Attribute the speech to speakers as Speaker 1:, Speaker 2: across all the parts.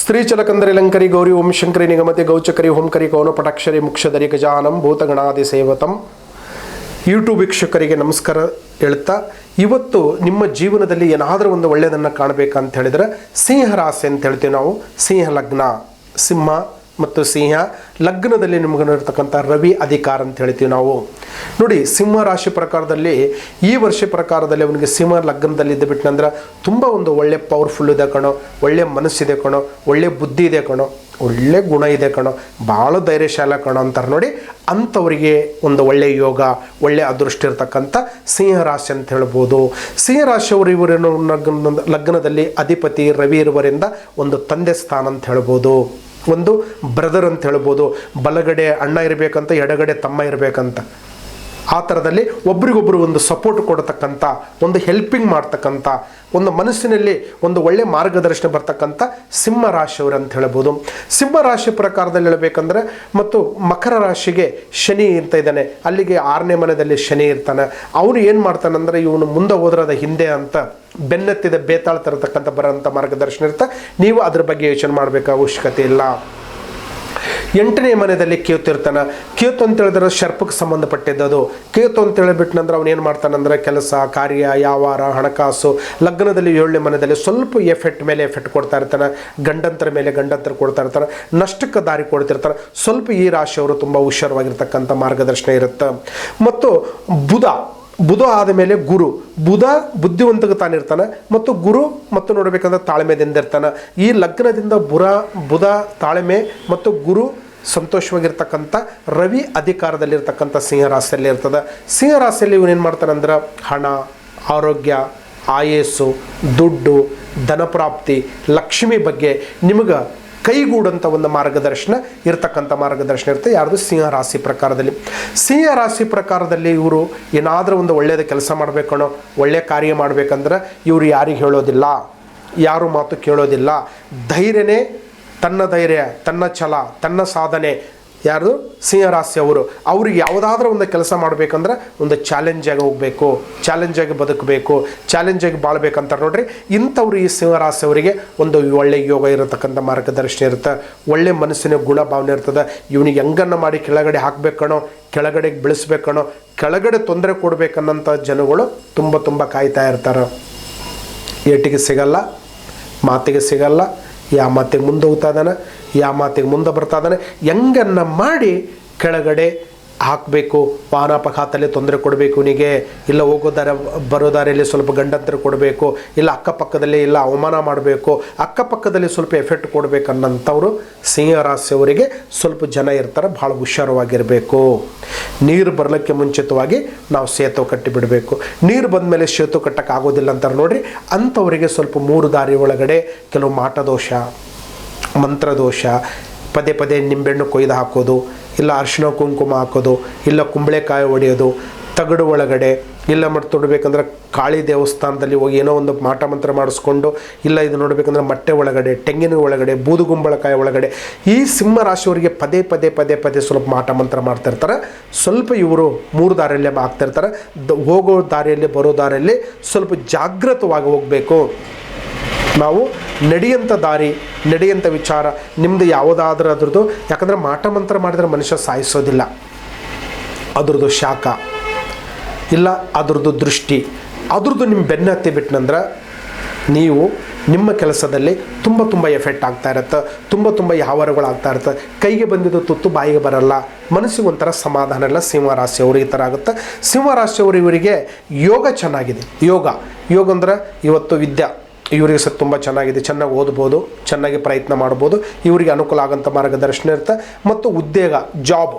Speaker 1: ಸ್ತ್ರೀಚಲಕಂದರಿ ಗೌರಿ ಓಂ Shankari ನಿಗಮತೆ ಗೌಚಕರಿ ಹೋಂಕರಿ ಕೌನ ಪಟಾಕ್ಷರಿ ಮುಕ್ಷಧರಿ ಗಜಾನಂ ಭೂತಗಣಾದಿ ಸೇವತಂ. YouTube ವೀಕ್ಷಕರಿಗೆ ನಮಸ್ಕಾರ ಹೇಳ್ತಾ, ಇವತ್ತು ನಿಮ್ಮ ಜೀವನದಲ್ಲಿ ಏನಾದರೂ ಒಂದು ಒಳ್ಳೆಯದನ್ನು ಕಾಣಬೇಕಂತ ಹೇಳಿದ್ರೆ ಸಿಂಹ ರಾಶಿ ಅಂತ ಹೇಳ್ತೀವಿ ನಾವು. ಸಿಂಹ ಲಗ್ನ, ಸಿಂಹ ಮತ್ತು ಸಿಂಹ ಲಗ್ನದಲ್ಲಿ ನಿಮಗಿರ್ತಕ್ಕಂಥ ರವಿ ಅಧಿಕಾರ ಅಂತ ಹೇಳ್ತೀವಿ ನಾವು. ನೋಡಿ, ಸಿಂಹ ರಾಶಿ ಪ್ರಕಾರದಲ್ಲಿ ಈ ವರ್ಷ ಪ್ರಕಾರದಲ್ಲಿ ಅವನಿಗೆ ಸಿಂಹ ಲಗ್ನದಲ್ಲಿ ಇದ್ದು ಬಿಟ್ಟನಂದ್ರೆ ತುಂಬ ಒಂದು ಒಳ್ಳೆ ಪವರ್ಫುಲ್ ಇದೆ ಕಣೋ, ಒಳ್ಳೆ ಮನಸ್ಸಿದೆ ಕಣೋ, ಒಳ್ಳೆ ಬುದ್ಧಿ ಇದೆ ಕಣೋ, ಒಳ್ಳೆ ಗುಣ ಇದೆ ಕಣೋ, ಭಾಳ ಧೈರ್ಯಶಾಲ ಕಣೋ ಅಂತಾರೆ ನೋಡಿ. ಅಂಥವರಿಗೆ ಒಂದು ಒಳ್ಳೆಯ ಯೋಗ, ಒಳ್ಳೆಯ ಅದೃಷ್ಟ ಇರ್ತಕ್ಕಂಥ ಸಿಂಹ ರಾಶಿ ಅಂತ ಹೇಳ್ಬೋದು. ಸಿಂಹ ರಾಶಿಯವರು ಇವರೇನು ಲಗ್ನದಲ್ಲಿ ಅಧಿಪತಿ ರವಿ ಇರುವರಿಂದ ಒಂದು ತಂದೆ ಸ್ಥಾನ ಅಂತ ಹೇಳ್ಬೋದು, ಒಂದು ಬ್ರದರ್ ಅಂತ ಹೇಳ್ಬೋದು. ಬಲಗಡೆ ಅಣ್ಣ ಇರಬೇಕಂತ, ಎಡಗಡೆ ತಮ್ಮ ಇರಬೇಕಂತ, ಆ ಥರದಲ್ಲಿ ಒಬ್ರಿಗೊಬ್ಬರು ಒಂದು ಸಪೋರ್ಟ್ ಕೊಡತಕ್ಕಂಥ, ಒಂದು ಹೆಲ್ಪಿಂಗ್ ಮಾಡ್ತಕ್ಕಂಥ, ಒಂದು ಮನಸ್ಸಿನಲ್ಲಿ ಒಂದು ಒಳ್ಳೆ ಮಾರ್ಗದರ್ಶನ ಬರ್ತಕ್ಕಂಥ ಸಿಂಹ ರಾಶಿಯವರು ಅಂತ ಹೇಳ್ಬೋದು. ಸಿಂಹ ರಾಶಿ ಪ್ರಕಾರದಲ್ಲಿ ಹೇಳಬೇಕಂದ್ರೆ, ಮತ್ತು ಮಕರ ರಾಶಿಗೆ ಶನಿ ಅಂತ ಇದ್ದಾನೆ, ಅಲ್ಲಿಗೆ 6ನೇ ಮನೆಯಲ್ಲಿ ಶನಿ ಇರ್ತಾನೆ. ಅವನು ಏನು ಮಾಡ್ತಾನಂದ್ರೆ, ಇವನು ಮುಂದೆ ಹೋದ್ರದ ಹಿಂದೆ ಅಂತ ಬೆನ್ನತ್ತಿದ ಬೇತಾಳ ತರತಕ್ಕಂಥ ಬರೋಂಥ ಮಾರ್ಗದರ್ಶನ ಇರ್ತಾ, ನೀವು ಅದ್ರ ಬಗ್ಗೆ ಯೋಚನೆ ಮಾಡಬೇಕು ಅವಶ್ಯಕತೆ ಇಲ್ಲ. 8ನೇ ಮನೆಯಲ್ಲಿ ಕೇತು ಇರ್ತಾನೆ. ಕೇತು ಅಂತ ಹೇಳಿದ್ರೆ ಶರ್ಪಕ್ಕೆ ಸಂಬಂಧಪಟ್ಟಿದ್ದದು. ಕೇತು ಅಂತ ಹೇಳಿಬಿಟ್ನಂದ್ರೆ ಅವನು ಏನು ಮಾಡ್ತಾನಂದ್ರೆ, ಕೆಲಸ ಕಾರ್ಯ ವ್ಯವಹಾರ ಹಣಕಾಸು. ಲಗ್ನದಲ್ಲಿ 7ನೇ ಮನೆಯಲ್ಲಿ ಸ್ವಲ್ಪ ಎಫೆಕ್ಟ್ ಮೇಲೆ ಎಫೆಕ್ಟ್ ಕೊಡ್ತಾ ಇರ್ತಾನೆ, ಗಂಡಂತರ ಮೇಲೆ ಗಂಡಂತರ ಕೊಡ್ತಾ ಇರ್ತಾನೆ, ನಷ್ಟಕ್ಕೆ ದಾರಿ ಕೊಡ್ತಿರ್ತಾನೆ. ಸ್ವಲ್ಪ ಈ ರಾಶಿಯವರು ತುಂಬ ಹುಷಾರವಾಗಿರ್ತಕ್ಕಂಥ ಮಾರ್ಗದರ್ಶನ ಇರುತ್ತೆ. ಮತ್ತು ಬುಧ ಆದ ಮೇಲೆ ಗುರು. ಬುಧ ಬುದ್ಧಿವಂತಗೆ ತಾನಿರ್ತಾನೆ, ಮತ್ತು ಗುರು ಮತ್ತು ನೋಡಬೇಕಂದ್ರೆ ತಾಳ್ಮೆದಿಂದ ಇರ್ತಾನೆ. ಈ ಲಗ್ನದಿಂದ ಬುಧ ತಾಳ್ಮೆ ಮತ್ತು ಗುರು ಸಂತೋಷವಾಗಿರ್ತಕ್ಕಂಥ ರವಿ ಅಧಿಕಾರದಲ್ಲಿರ್ತಕ್ಕಂಥ ಸಿಂಹ ರಾಶಿಯಲ್ಲಿ ಇರ್ತದೆ. ಸಿಂಹ ರಾಶಿಯಲ್ಲಿ ಇವನೇನು ಮಾಡ್ತಾನಂದ್ರೆ, ಹಣ, ಆರೋಗ್ಯ, ಆಯಸ್ಸು, ದುಡ್ಡು, ಧನಪ್ರಾಪ್ತಿ, ಲಕ್ಷ್ಮಿ ಬಗ್ಗೆ ನಿಮಗೆ ಕೈಗೂಡಂಥ ಒಂದು ಮಾರ್ಗದರ್ಶನ ಇರುತ್ತೆ. ಯಾರ್ದು? ಸಿಂಹ ರಾಶಿ ಪ್ರಕಾರದಲ್ಲಿ. ಸಿಂಹ ರಾಶಿ ಪ್ರಕಾರದಲ್ಲಿ ಇವರು ಏನಾದರೂ ಒಂದು ಒಳ್ಳೆಯದ ಕೆಲಸ ಮಾಡಬೇಕಣೋ, ಒಳ್ಳೆಯ ಕಾರ್ಯ ಮಾಡಬೇಕಂದ್ರೆ ಇವರು ಯಾರಿಗೆ ಹೇಳೋದಿಲ್ಲ, ಯಾರು ಮಾತು ಕೇಳೋದಿಲ್ಲ. ಧೈರ್ಯನೇ, ತನ್ನ ಧೈರ್ಯ, ತನ್ನ ಛಲ, ತನ್ನ ಸಾಧನೆ. ಯಾರು? ಸಿಂಹ ರಾಶಿಯವರು. ಅವ್ರಿಗೆ ಯಾವುದಾದ್ರೂ ಒಂದು ಕೆಲಸ ಮಾಡಬೇಕಂದ್ರೆ ಒಂದು ಚಾಲೆಂಜಾಗಿ ಹೋಗಬೇಕು, ಚಾಲೆಂಜಾಗಿ ಬದುಕಬೇಕು, ಚಾಲೆಂಜಾಗಿ ಬಾಳ್ಬೇಕಂತಾರೆ ನೋಡ್ರಿ. ಇಂಥವ್ರು ಈ ಸಿಂಹ ರಾಶಿಯವರಿಗೆ ಒಂದು ಒಳ್ಳೆ ಯೋಗ ಇರತಕ್ಕಂಥ ಮಾರ್ಗದರ್ಶನ ಇರುತ್ತೆ. ಒಳ್ಳೆ ಮನಸ್ಸಿನ ಗುಣ ಭಾವನೆ ಇರ್ತದೆ. ಇವನಿಗೆ ಹೆಂಗನ್ನು ಮಾಡಿ ಕೆಳಗಡೆ ಹಾಕಬೇಕಣೋ, ಕೆಳಗಡೆಗೆ ಬೆಳೆಸ್ಬೇಕಣೋ, ಕೆಳಗಡೆ ತೊಂದರೆ ಕೊಡಬೇಕನ್ನಂಥ ಜನಗಳು ತುಂಬ ಕಾಯ್ತಾ ಇರ್ತಾರೆ. ಏಟಿಗೆ ಸಿಗಲ್ಲ, ಮಾತಿಗೆ ಸಿಗಲ್ಲ, ಯಾ ಮಾತಿಗೆ ಮುಂದೆ ಹೋಗ್ತಾ ಇದ್ದಾನೆ, ಯಾ ಮಾತಿಗೆ ಮುಂದೆ ಬರ್ತಾ ಇದ್ದಾನೆ, ಹೆಂಗನ್ನ ಮಾಡಿ ಕೆಳಗಡೆ ಹಾಕಬೇಕು. ವಾಹನಾಪಘಾತಲ್ಲಿ ತೊಂದರೆ ಕೊಡಬೇಕು ಇವನಿಗೆ, ಇಲ್ಲ ಹೋಗೋ ಬರೋ ದಾರಿಯಲ್ಲಿ ಸ್ವಲ್ಪ ಗಂಡಂತರ ಕೊಡಬೇಕು, ಇಲ್ಲ ಅಕ್ಕಪಕ್ಕದಲ್ಲಿ ಇಲ್ಲ ಅವಮಾನ ಮಾಡಬೇಕು, ಅಕ್ಕಪಕ್ಕದಲ್ಲಿ ಸ್ವಲ್ಪ ಎಫೆಕ್ಟ್ ಕೊಡಬೇಕು ಅನ್ನೋಂಥವ್ರು ಸಿಂಹ ರಾಶಿಯವರಿಗೆ ಸ್ವಲ್ಪ ಜನ ಇರ್ತಾರೆ. ಭಾಳ ಹುಷಾರವಾಗಿರಬೇಕು. ನೀರು ಬರಲಿಕ್ಕೆ ಮುಂಚಿತವಾಗಿ ನಾವು ಸೇತು ಕಟ್ಟಿಬಿಡಬೇಕು. ನೀರು ಬಂದ ಮೇಲೆ ಸೇತು ಕಟ್ಟಕ್ಕೆ ಆಗೋದಿಲ್ಲ ಅಂತಾರೆ ನೋಡ್ರಿ. ಅಂಥವರಿಗೆ ಸ್ವಲ್ಪ 3 ದಾರಿ ಒಳಗಡೆ ಕೆಲವು ಮಾಟದೋಷ, ಮಂತ್ರದೋಷ, ಪದೇ ನಿಂಬೆಹಣ್ಣು ಕೊಯ್ದು ಹಾಕೋದು, ಇಲ್ಲ ಅರಿಶಿನ ಕುಂಕುಮ ಹಾಕೋದು, ಇಲ್ಲ ಕುಂಬಳೆಕಾಯಿ ಹೊಡೆಯೋದು, ತಗಡು ಒಳಗಡೆ, ಇಲ್ಲ ಮತ್ತು ನೋಡಬೇಕಂದ್ರೆ ಕಾಳಿ ದೇವಸ್ಥಾನದಲ್ಲಿ ಹೋಗಿ ಏನೋ ಒಂದು ಮಾಟ ಮಂತ್ರ ಮಾಡಿಸ್ಕೊಂಡು, ಇಲ್ಲ ಇದು ನೋಡಬೇಕಂದ್ರೆ ಮೊಟ್ಟೆ ಒಳಗಡೆ, ತೆಂಗಿನ ಒಳಗಡೆ, ಬೂದುಗುಂಬಳಕಾಯಿ ಒಳಗಡೆ. ಈ ಸಿಂಹ ರಾಶಿಯವರಿಗೆ ಪದೇ ಸ್ವಲ್ಪ ಮಾಟ ಮಂತ್ರ ಮಾಡ್ತಿರ್ತಾರೆ. ಸ್ವಲ್ಪ ಇವರು 3 ದಾರಿಯಲ್ಲೇ ಆಗ್ತಿರ್ತಾರೆ. ಹೋಗೋ ದಾರಿಯಲ್ಲಿ ಬರೋ ದಾರಿಯಲ್ಲಿ ಸ್ವಲ್ಪ ಜಾಗೃತವಾಗಿ ಹೋಗಬೇಕು. ನಾವು ನಡೆಯಂಥ ದಾರಿ, ನಡೆಯಂಥ ವಿಚಾರ ನಿಮ್ಮದು ಯಾವುದಾದ್ರೂ ಅದ್ರದ್ದು. ಯಾಕಂದರೆ ಮಾಟ ಮಂತ್ರ ಮಾಡಿದ್ರೆ ಮನುಷ್ಯ ಸಾಯಿಸೋದಿಲ್ಲ, ಅದ್ರದ್ದು ಶಾಖ ಇಲ್ಲ, ಅದ್ರದ್ದು ದೃಷ್ಟಿ, ಅದ್ರದ್ದು ನಿಮ್ಮ ಬೆನ್ನು ಹತ್ತಿ ಬಿಟ್ಟನಂದ್ರೆ ನೀವು ನಿಮ್ಮ ಕೆಲಸದಲ್ಲಿ ತುಂಬ ಎಫೆಕ್ಟ್ ಆಗ್ತಾ ಇರುತ್ತೆ. ತುಂಬ ವ್ಯವಹಾರಗಳಾಗ್ತಾ ಇರುತ್ತೆ. ಕೈಗೆ ಬಂದಿದ್ದು ತುತ್ತು ಬಾಯಿಗೆ ಬರಲ್ಲ, ಮನಸ್ಸಿಗೆ ಒಂಥರ ಸಮಾಧಾನ ಇಲ್ಲ. ಸಿಂಹ ರಾಶಿಯವರು ಈ ಥರ ಆಗುತ್ತೆ. ಸಿಂಹ ರಾಶಿಯವರು ಇವರಿಗೆ ಯೋಗ ಚೆನ್ನಾಗಿದೆ. ಯೋಗ ಅಂದ್ರೆ ಇವತ್ತು ವಿದ್ಯೆ ಇವರಿಗೆ ಸಹ ತುಂಬ ಚೆನ್ನಾಗಿದೆ. ಚೆನ್ನಾಗಿ ಓದ್ಬೋದು, ಚೆನ್ನಾಗಿ ಪ್ರಯತ್ನ ಮಾಡ್ಬೋದು. ಇವರಿಗೆ ಅನುಕೂಲ ಆಗೋಂಥ ಮಾರ್ಗದರ್ಶನ ಇರುತ್ತೆ. ಮತ್ತು ಉದ್ಯೋಗ,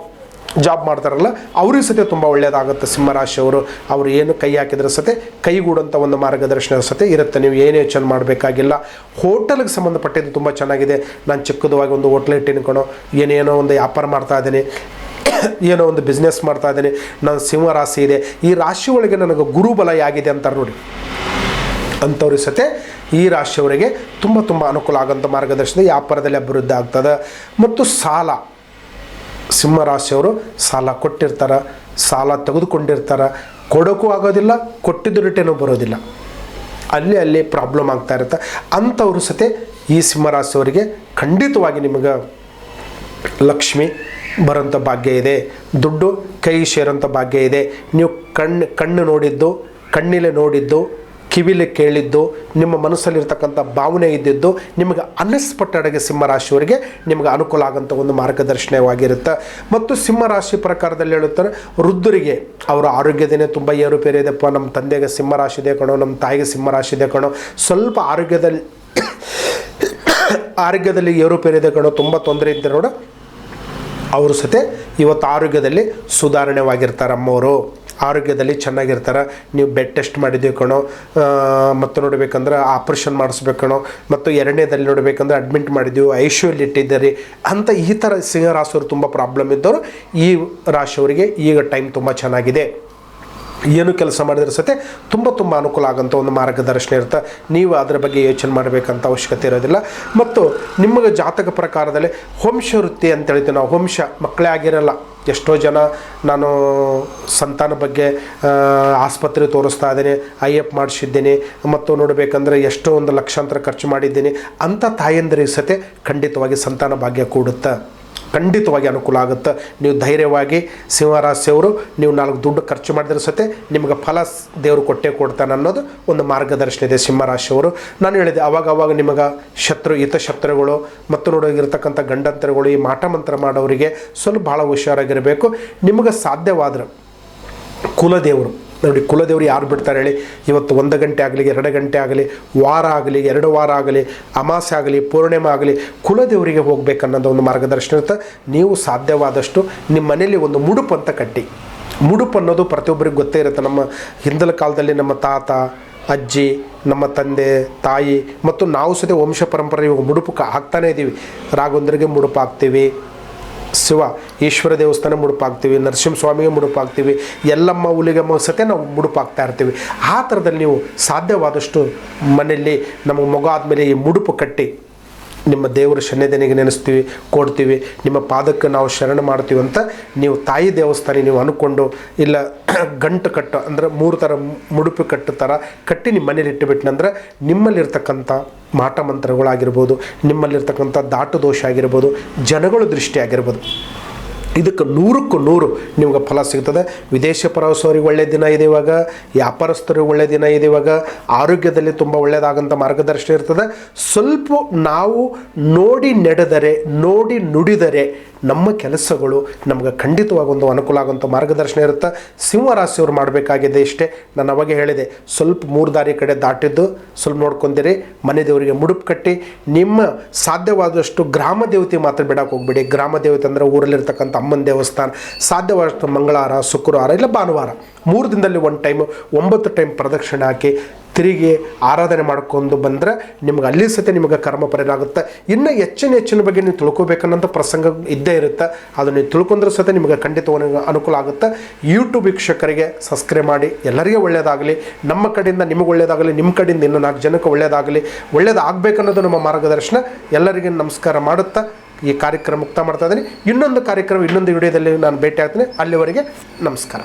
Speaker 1: ಜಾಬ್ ಮಾಡ್ತಾರಲ್ಲ ಅವ್ರಿಗೆ ಸತೆ ತುಂಬ ಒಳ್ಳೆಯದಾಗುತ್ತೆ. ಸಿಂಹರಾಶಿಯವರು ಅವರು ಏನು ಕೈ ಹಾಕಿದ್ರೆ ಸತೆ ಕೈಗೂಡಂಥ ಒಂದು ಮಾರ್ಗದರ್ಶನ ಸತೆ ಇರುತ್ತೆ. ನೀವು ಏನು ಯೋಚನೆ ಮಾಡಬೇಕಾಗಿಲ್ಲ. ಹೋಟೆಲ್ಗೆ ಸಂಬಂಧಪಟ್ಟಿದ್ದು ತುಂಬ ಚೆನ್ನಾಗಿದೆ. ನಾನು ಚಿಕ್ಕದವಾಗಿ ಒಂದು ಹೋಟ್ಲ್ ಇಟ್ಟಿನ್ಕೊಳೋ, ಏನೇನೋ ಒಂದು ವ್ಯಾಪಾರ ಮಾಡ್ತಾ ಇದ್ದೀನಿ, ಏನೋ ಒಂದು ಬಿಸ್ನೆಸ್ ಮಾಡ್ತಾ ಇದ್ದೀನಿ, ನನ್ನ ಸಿಂಹ ರಾಶಿ ಇದೆ, ಈ ರಾಶಿ ಒಳಗೆ ನನಗೆ ಗುರುಬಲ ಆಗಿದೆ ಅಂತಾರೆ ನೋಡಿ. ಅಂಥವ್ರಿಗೆ ಸತೆ ಈ ರಾಶಿಯವರಿಗೆ ತುಂಬ ಅನುಕೂಲ ಆಗೋಂಥ ಮಾರ್ಗದರ್ಶನ, ವ್ಯಾಪಾರದಲ್ಲಿ ಅಭಿವೃದ್ಧಿ ಆಗ್ತದೆ. ಮತ್ತು ಸಾಲ, ಸಿಂಹ ರಾಶಿಯವರು ಸಾಲ ಕೊಟ್ಟಿರ್ತಾರೆ, ಸಾಲ ತೆಗೆದುಕೊಂಡಿರ್ತಾರೆ, ಕೊಡೋಕ್ಕೂ ಆಗೋದಿಲ್ಲ, ಕೊಟ್ಟಿದ್ದು ರಿಟರ್ನು ಬರೋದಿಲ್ಲ. ಅಲ್ಲಿ ಪ್ರಾಬ್ಲಮ್ ಆಗ್ತಾ ಇರುತ್ತೆ. ಅಂಥವ್ರು ಸತೆ ಈ ಸಿಂಹರಾಶಿಯವರಿಗೆ ಖಂಡಿತವಾಗಿ ನಿಮಗೆ ಲಕ್ಷ್ಮಿ ಬರೋಂಥ ಭಾಗ್ಯ ಇದೆ, ದುಡ್ಡು ಕೈ ಸೇರೋಂಥ ಭಾಗ್ಯ ಇದೆ. ನೀವು ಕಣ್ಣು ನೋಡಿದ್ದು, ಕಣ್ಣಿಲೆ ನೋಡಿದ್ದು, ಕಿವಿಲೆ ಕೇಳಿದ್ದು, ನಿಮ್ಮ ಮನಸ್ಸಲ್ಲಿರ್ತಕ್ಕಂಥ ಭಾವನೆ ಇದ್ದಿದ್ದು ನಿಮಗೆ ಅನ್ನಿಸ್ಪಟ್ಟಡೆಗೆ ಸಿಂಹರಾಶಿಯವರಿಗೆ ನಿಮಗೆ ಅನುಕೂಲ ಆಗೋಂಥ ಒಂದು ಮಾರ್ಗದರ್ಶನವಾಗಿರುತ್ತೆ. ಮತ್ತು ಸಿಂಹರಾಶಿ ಪ್ರಕಾರದಲ್ಲಿ ಹೇಳುತ್ತಾರೆ, ವೃದ್ಧರಿಗೆ ಅವರ ಆರೋಗ್ಯದೇ ತುಂಬ ಏರುಪೇರು ಇದೆಪ್ಪ, ನಮ್ಮ ತಂದೆಗೆ ಸಿಂಹರಾಶಿ ಇದೆ ಕಣೋ, ನಮ್ಮ ತಾಯಿಗೆ ಸಿಂಹರಾಶಿ ಇದೆ ಕಣೋ, ಸ್ವಲ್ಪ ಆರೋಗ್ಯದಲ್ಲಿ ಏರುಪೇರು ಇದೆ ಕಣೋ, ತುಂಬ ತೊಂದರೆ ಇದ್ದರೆ ನೋಡ ಅವರು ಸತೆ ಇವತ್ತು ಆರೋಗ್ಯದಲ್ಲಿ ಸುಧಾರಣೆವಾಗಿರ್ತಾರೆ. ಅಮ್ಮವರು ಆರೋಗ್ಯದಲ್ಲಿ ಚೆನ್ನಾಗಿರ್ತಾರೆ. ನೀವು ಬೆಡ್ ಟೆಸ್ಟ್ ಮಾಡಿದ್ದೀವಿ ಕಣೋ, ಮತ್ತು ನೋಡಬೇಕಂದ್ರೆ ಆಪ್ರೇಷನ್ ಮಾಡಿಸ್ಬೇಕು ಕಣೋ, ಮತ್ತು ಎರಡನೇದಲ್ಲಿ ನೋಡಬೇಕಂದ್ರೆ ಅಡ್ಮಿಟ್ ಮಾಡಿದ್ದೀವಿ, ಐಶ್ವರ್ಯ ಇಟ್ಟಿದ್ದಾರೆ ಅಂತ ಈ ಥರ ಸಿಂಹರಾಶಿಯವರು ತುಂಬ ಪ್ರಾಬ್ಲಮ್ ಇದ್ದವರು ಈ ರಾಶಿಯವರಿಗೆ ಈಗ ಟೈಮ್ ತುಂಬ ಚೆನ್ನಾಗಿದೆ. ಏನು ಕೆಲಸ ಮಾಡಿದ್ರೆ ಸತೆ ತುಂಬ ಅನುಕೂಲ ಆಗೋಂಥ ಒಂದು ಮಾರ್ಗದರ್ಶನ ಇರುತ್ತೆ. ನೀವು ಅದರ ಬಗ್ಗೆ ಯೋಚನೆ ಮಾಡಬೇಕಂತ ಅವಶ್ಯಕತೆ ಇರೋದಿಲ್ಲ. ಮತ್ತು ನಿಮಗೆ ಜಾತಕ ಪ್ರಕಾರದಲ್ಲಿ ವಂಶವೃತ್ತಿ ಅಂತ ಹೇಳ್ತೀವಿ ನಾವು. ವಂಶ ಮಕ್ಕಳೇ ಆಗಿರಲ್ಲ. ಎಷ್ಟೋ ಜನ ನಾನು ಸಂತಾನ ಬಗ್ಗೆ ಆಸ್ಪತ್ರೆ ತೋರಿಸ್ತಾ ಇದ್ದೇನೆ, IF ಮಾಡಿಸಿದ್ದೇನೆ, ಮತ್ತು ನೋಡಬೇಕಂದ್ರೆ ಎಷ್ಟೋ ಒಂದು ಲಕ್ಷಾಂತರ ಖರ್ಚು ಮಾಡಿದ್ದೀನಿ ಅಂಥ ತಾಯಂದಿರಿಗೆ ಸತೆ ಖಂಡಿತವಾಗಿ ಸಂತಾನ ಭಾಗ್ಯ ಕೂಡುತ್ತೆ, ಖಂಡಿತವಾಗಿ ಅನುಕೂಲ ಆಗುತ್ತೆ. ನೀವು ಧೈರ್ಯವಾಗಿ ಸಿಂಹರಾಶಿಯವರು ನೀವು 4 ದುಡ್ಡು ಖರ್ಚು ಮಾಡಿದ್ರೆ ಸತೆ ನಿಮಗೆ ಫಲ ದೇವರು ಕೊಟ್ಟೇ ಕೊಡ್ತಾನೆ ಅನ್ನೋದು ಒಂದು ಮಾರ್ಗದರ್ಶನ ಇದೆ ಸಿಂಹರಾಶಿಯವರು. ನಾನು ಹೇಳಿದೆ ಅವಾಗ ನಿಮಗೆ ಹಿತಶತ್ರುಗಳು ಮತ್ತು ನೋಡೋಗಿರ್ತಕ್ಕಂಥ ಗಂಡಂತರಗಳು ಈ ಮಾಟ ಮಂತ್ರ ಮಾಡೋರಿಗೆ ಸ್ವಲ್ಪ ಭಾಳ ಹುಷಾರಾಗಿರಬೇಕು. ನಿಮಗೆ ಸಾಧ್ಯವಾದ್ರೆ ಕುಲದೇವರು ನೋಡಿ, ಕುಲದೇವರು ಯಾರು ಬಿಡ್ತಾರೆ ಹೇಳಿ? ಇವತ್ತು 1 ಗಂಟೆ ಆಗಲಿ, 2 ಗಂಟೆ ಆಗಲಿ, ವಾರ ಆಗಲಿ, 2 ವಾರ ಆಗಲಿ, ಅಮಾಸೆ ಆಗಲಿ, ಪೂರ್ಣಿಮೆ ಆಗಲಿ, ಕುಲದೇವರಿಗೆ ಹೋಗ್ಬೇಕನ್ನೋದು ಒಂದು ಮಾರ್ಗದರ್ಶನ ಇರುತ್ತೆ. ನೀವು ಸಾಧ್ಯವಾದಷ್ಟು ನಿಮ್ಮ ಮನೇಲಿ ಒಂದು ಮುಡುಪು ಅಂತ ಕಟ್ಟಿ. ಮುಡುಪು ಅನ್ನೋದು ಪ್ರತಿಯೊಬ್ಬರಿಗೆ ಗೊತ್ತೇ ಇರುತ್ತೆ. ನಮ್ಮ ಹಿಂದಿನ ಕಾಲದಲ್ಲಿ ನಮ್ಮ ತಾತ, ಅಜ್ಜಿ, ನಮ್ಮ ತಂದೆ, ತಾಯಿ ಮತ್ತು ನಾವು ಸಹ ವಂಶ ಪರಂಪರೆ ಮುಡುಪು ಹಾಕ್ತಾನೇ ಇದ್ದೀವಿ. ರಾಘವೇಂದ್ರಗೆ ಮುಡುಪು ಹಾಕ್ತೀವಿ, ಶಿವ ಈಶ್ವರ ದೇವಸ್ಥಾನ ಮುಡುಪಾಗ್ತೀವಿ, ನರಸಿಂಹಸ್ವಾಮಿಗೆ ಮುಡುಪಾಗ್ತೀವಿ, ಎಲ್ಲಮ್ಮ ಹುಲಿಗೆಮ್ಮ ಸತೆ ನಾವು ಮುಡುಪಾಗ್ತಾ ಇರ್ತೀವಿ. ಆ ಥರದಲ್ಲಿ ನೀವು ಸಾಧ್ಯವಾದಷ್ಟು ಮನೆಯಲ್ಲಿ ನಮಗೆ ಮಗು ಆದಮೇಲೆ ಈ ಮುಡುಪು ಕಟ್ಟಿ ನಿಮ್ಮ ದೇವರ ಸನ್ನಿಧಿಗೆ ನೆನೆಸ್ತೀವಿ, ಕೊಡ್ತೀವಿ, ನಿಮ್ಮ ಪಾದಕ್ಕೆ ನಾವು ಶರಣ ಮಾಡ್ತೀವಿ ಅಂತ ನೀವು ತಾಯಿ ದೇವಸ್ಥಾನ ನೀವು ಅಂದ್ಕೊಂಡು, ಇಲ್ಲ ಗಂಟು ಕಟ್ಟು ಅಂದರೆ 3 ಥರ ಮುಡುಪು ಕಟ್ಟು ಥರ ಕಟ್ಟಿ ನಿಮ್ಮ ಮನೇಲಿ ಇಟ್ಟುಬಿಟ್ನಂದ್ರೆ ನಿಮ್ಮಲ್ಲಿರ್ತಕ್ಕಂಥ ಮಾಟ ಮಂತ್ರಗಳಾಗಿರ್ಬೋದು, ನಿಮ್ಮಲ್ಲಿರ್ತಕ್ಕಂಥ ದಾಟು ದೋಷ ಆಗಿರ್ಬೋದು, ಜನಗಳು ದೃಷ್ಟಿ ಆಗಿರ್ಬೋದು, ಇದಕ್ಕೆ 100ಕ್ಕೆ 100 ನಿಮ್ಗೆ ಫಲ ಸಿಗ್ತದೆ. ವಿದೇಶ ಪ್ರವಾಸೋರಿಗೆ ಒಳ್ಳೆಯ ದಿನ ಇದೆ ಇವಾಗ, ವ್ಯಾಪಾರಸ್ಥರಿಗೆ ಒಳ್ಳೆಯ ದಿನ ಇದೆ ಇವಾಗ, ಆರೋಗ್ಯದಲ್ಲಿ ತುಂಬ ಒಳ್ಳೆಯದಾಗಂಥ ಮಾರ್ಗದರ್ಶನ ಇರ್ತದೆ. ಸ್ವಲ್ಪ ನಾವು ನೋಡಿ ನಡೆದರೆ, ನೋಡಿ ನುಡಿದರೆ ನಮ್ಮ ಕೆಲಸಗಳು ನಮ್ಗೆ ಖಂಡಿತವಾಗಿ ಒಂದು ಅನುಕೂಲ ಆಗುವಂಥ ಮಾರ್ಗದರ್ಶನ ಇರುತ್ತೆ. ಸಿಂಹರಾಶಿಯವರು ಮಾಡಬೇಕಾಗಿದೆ ಇಷ್ಟೇ. ನಾನು ಅವಾಗ ಹೇಳಿದೆ, ಸ್ವಲ್ಪ 3 ದಾರಿ ಕಡೆ ದಾಟಿದ್ದು ಸ್ವಲ್ಪ ನೋಡ್ಕೊಂಡಿರಿ. ಮನೆ ದೇವರಿಗೆ ಮುಡುಪು ಕಟ್ಟಿ, ನಿಮ್ಮ ಸಾಧ್ಯವಾದಷ್ಟು ಗ್ರಾಮ ದೇವತೆ ಮಾತ್ರ ಬಿಡಕ್ಕೆ ಹೋಗ್ಬೇಡಿ. ಗ್ರಾಮ ದೇವತೆ ಅಂದರೆ ಊರಲ್ಲಿರ್ತಕ್ಕಂಥ ಅಮ್ಮನ ದೇವಸ್ಥಾನ, ಸಾಧ್ಯವಾದಷ್ಟು ಮಂಗಳವಾರ, ಶುಕ್ರವಾರ ಇಲ್ಲ ಭಾನುವಾರ 3 ದಿನದಲ್ಲಿ 1 ಟೈಮ್ 9 ಟೈಮ್ ಪ್ರದಕ್ಷಿಣೆ ಹಾಕಿ ತಿರುಗಿ ಆರಾಧನೆ ಮಾಡ್ಕೊಂಡು ಬಂದರೆ ನಿಮ್ಗೆ ಅಲ್ಲಿ ಸತೆ ನಿಮಗೆ ಕರ್ಮ ಪರಿಹಾರ ಆಗುತ್ತೆ. ಇನ್ನು ಹೆಚ್ಚಿನ ಬಗ್ಗೆ ನೀವು ತಿಳ್ಕೊಬೇಕನ್ನೋಂಥ ಪ್ರಸಂಗ ಇದ್ದೇ ಇರುತ್ತೆ. ಅದನ್ನು ನೀವು ತಿಳ್ಕೊಂಡ್ರೆ ಸತೆ ನಿಮಗೆ ಖಂಡಿತವಾಗಿ ಅನುಕೂಲ ಆಗುತ್ತೆ. ಯೂಟ್ಯೂಬ್ ವೀಕ್ಷಕರಿಗೆ ಸಬ್ಸ್ಕ್ರೈಬ್ ಮಾಡಿ. ಎಲ್ಲರಿಗೂ ಒಳ್ಳೆಯದಾಗಲಿ, ನಮ್ಮ ಕಡೆಯಿಂದ ನಿಮಗೆ ಒಳ್ಳೆಯದಾಗಲಿ, ನಿಮ್ಮ ಕಡೆಯಿಂದ ಇನ್ನೂ 4 ಜನಕ್ಕೆ ಒಳ್ಳೆಯದಾಗಲಿ, ಒಳ್ಳೆಯದಾಗಬೇಕನ್ನೋದು ನಮ್ಮ ಮಾರ್ಗದರ್ಶನ. ಎಲ್ಲರಿಗೂ ನಮಸ್ಕಾರ ಮಾಡುತ್ತಾ ಈ ಕಾರ್ಯಕ್ರಮ ಮುಕ್ತ ಮಾಡ್ತಾ ಇದ್ದೀನಿ. ಇನ್ನೊಂದು ವಿಡಿಯೋದಲ್ಲಿ ನಾನು ಭೇಟಿ ಆಗ್ತೀನಿ. ಅಲ್ಲಿವರೆಗೆ ನಮಸ್ಕಾರ.